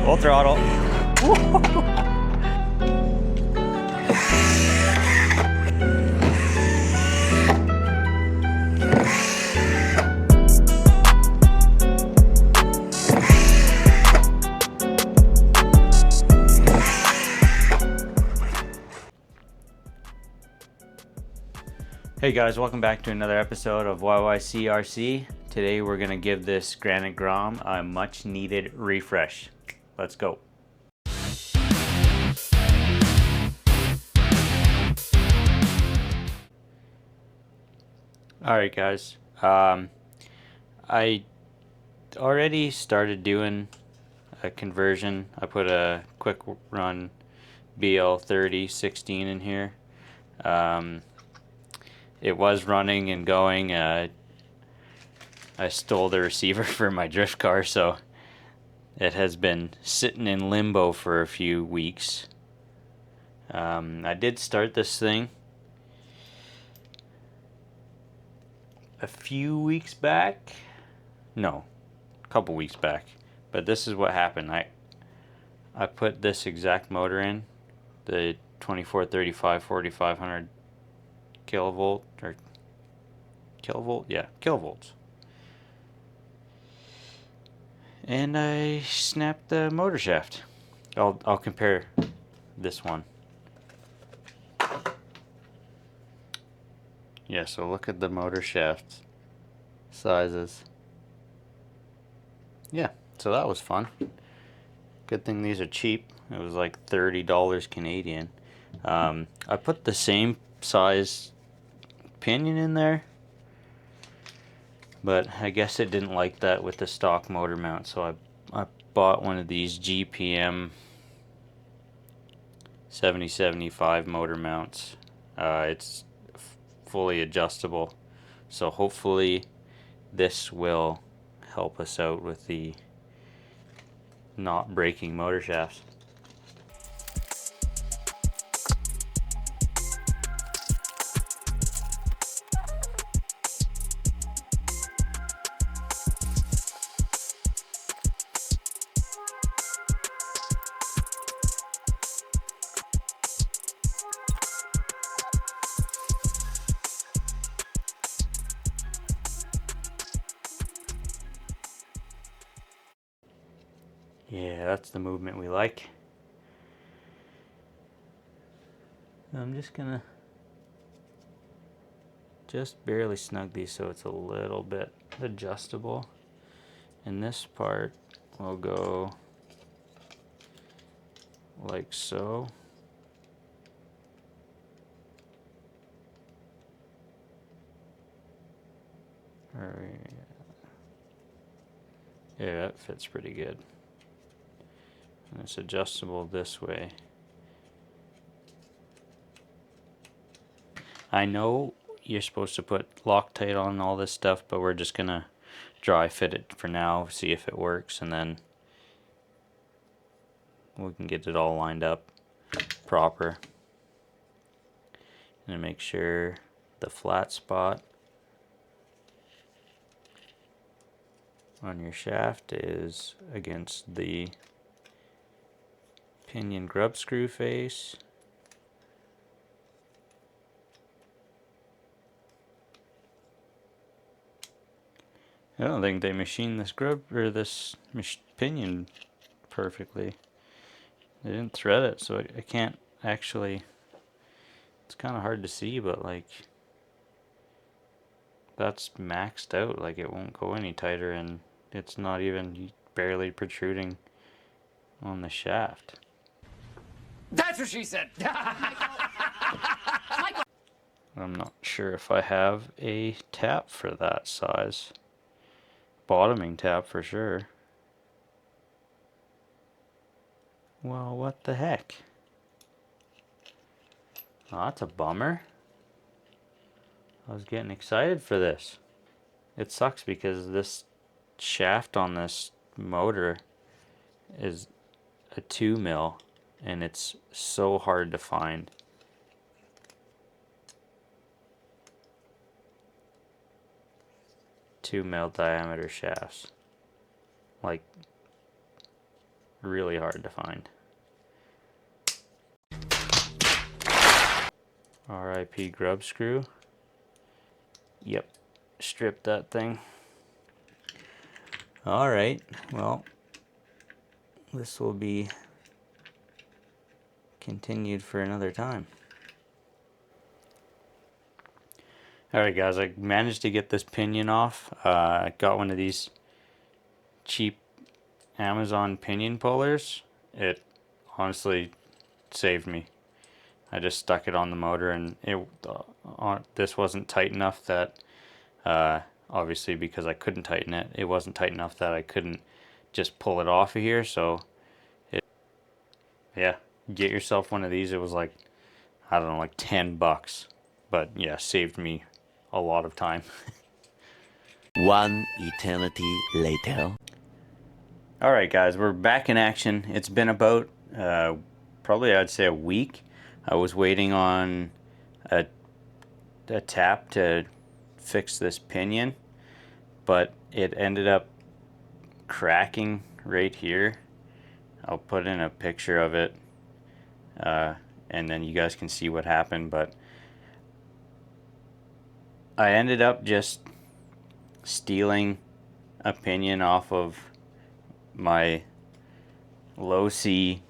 Full throttle. Hey guys, welcome back to another episode of YYC-RC. Today we're going to give this Granite Grom a much needed refresh. Let's go. Alright guys, I already started doing a conversion. I put a quick run BL3016 in here. It was running and going. I stole the receiver for my drift car, so it has been sitting in limbo for a few weeks. I did start this thing a few weeks back. No, a couple weeks back. But this is what happened. I put this exact motor in, the 2435 4500 kilovolt or kilovolt, yeah, kilovolts. And I snapped the motor shaft. I'll compare this one. Yeah, so look at the motor shaft sizes. Yeah, so that was fun. Good thing these are cheap. It was like $30 Canadian. I put the same size pinion in there, but I guess it didn't like that with the stock motor mount, so I bought one of these GPM 7075 motor mounts. It's fully adjustable, so hopefully this will help us out with the not breaking motor shafts. Yeah, that's the movement we like. I'm just gonna barely snug these so it's a little bit adjustable. And this part will go like so. Yeah, that fits pretty good. And it's adjustable this way. I know you're supposed to put Loctite on all this stuff, but we're just gonna dry fit it for now, see if it works, and then we can get it all lined up proper. And make sure the flat spot on your shaft is against the pinion grub screw face. I don't think they machined this grub or this pinion perfectly. They didn't thread it, so I can't actually. It's kind of hard to see, but like that's maxed out. Like it won't go any tighter, and it's not even barely protruding on the shaft. That's what she said. I'm not sure if I have a tap for that size. Bottoming tap for sure. Well, what the heck? Oh, that's a bummer. I was getting excited for this. It sucks because this shaft on this motor is a 2 mil and it's so hard to find. Two mil diameter shafts. Like really hard to find. RIP grub screw. Yep, stripped that thing. Alright, well, this will be continued for another time. Alright guys, I managed to get this pinion off. I got one of these cheap Amazon pinion pullers. It honestly saved me. I just stuck it on the motor, and this wasn't tight enough that, obviously because I couldn't tighten it, it wasn't tight enough that I couldn't just pull it off of here. So, yeah, get yourself one of these. It was like, I don't know, like 10 bucks. But yeah, saved me a lot of time. One eternity later. Alright guys, we're back in action. It's been about, probably I'd say a week. I was waiting on a tap to fix this pinion, but it ended up cracking right here. I'll put in a picture of it, and then you guys can see what happened. But I ended up just stealing a pinion off of my low C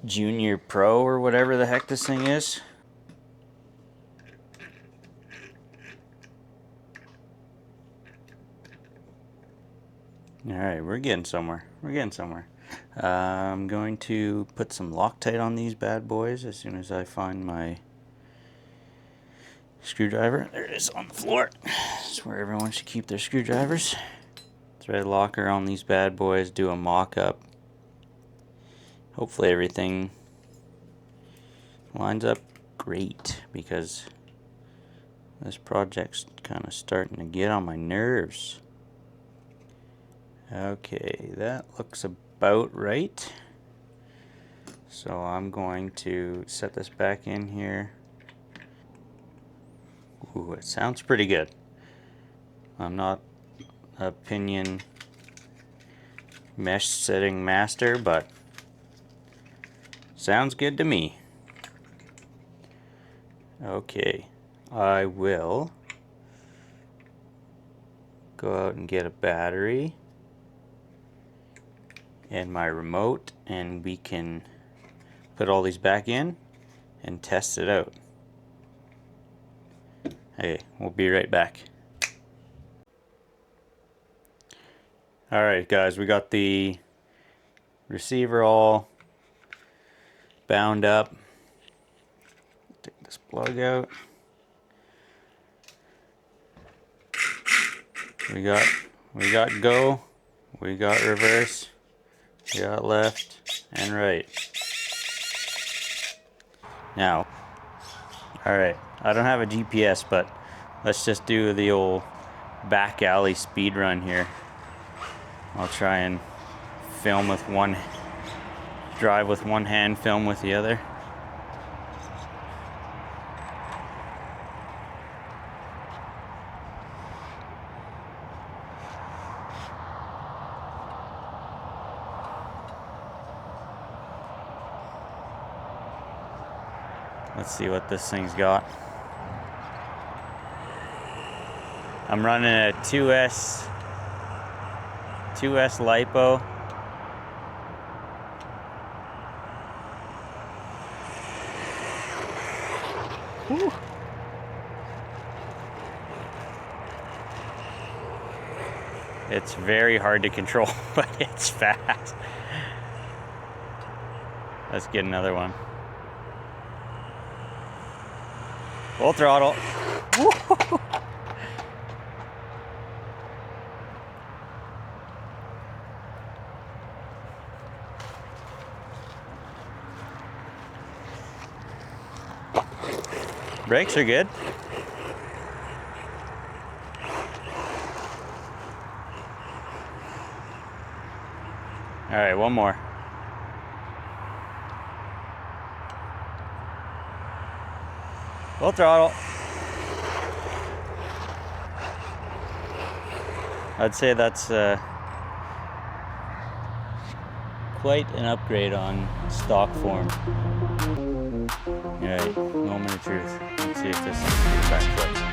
Junior Pro or whatever the heck this thing is. Alright, we're getting somewhere. We're getting somewhere. I'm going to put some Loctite on these bad boys as soon as I find my screwdriver. There it is on the floor. That's where everyone should keep their screwdrivers. Thread locker on these bad boys, do a mock-up. Hopefully everything lines up great, because this project's kind of starting to get on my nerves. Okay, that looks about right. So I'm going to set this back in here. Ooh, it sounds pretty good. I'm not a pinion mesh setting master, but sounds good to me. Okay, I will go out and get a battery and my remote, and we can put all these back in and test it out. Hey, we'll be right back. Alright guys, we got the receiver all bound up. Take this plug out. We got go, we got reverse, we got left and right. Now, alright, I don't have a GPS, but let's just do the old back alley speed run here. I'll try and film with one, drive with one hand, film with the other. Let's see what this thing's got. I'm running a 2S LiPo. Whew. It's very hard to control, but it's fast. Let's get another one. Full throttle. Woo. Brakes are good. All right, one more. Full throttle. I'd say that's quite an upgrade on stock form. Alright, moment of truth. Let's see if this is back flip.